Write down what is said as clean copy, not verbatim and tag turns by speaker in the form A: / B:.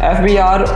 A: FBR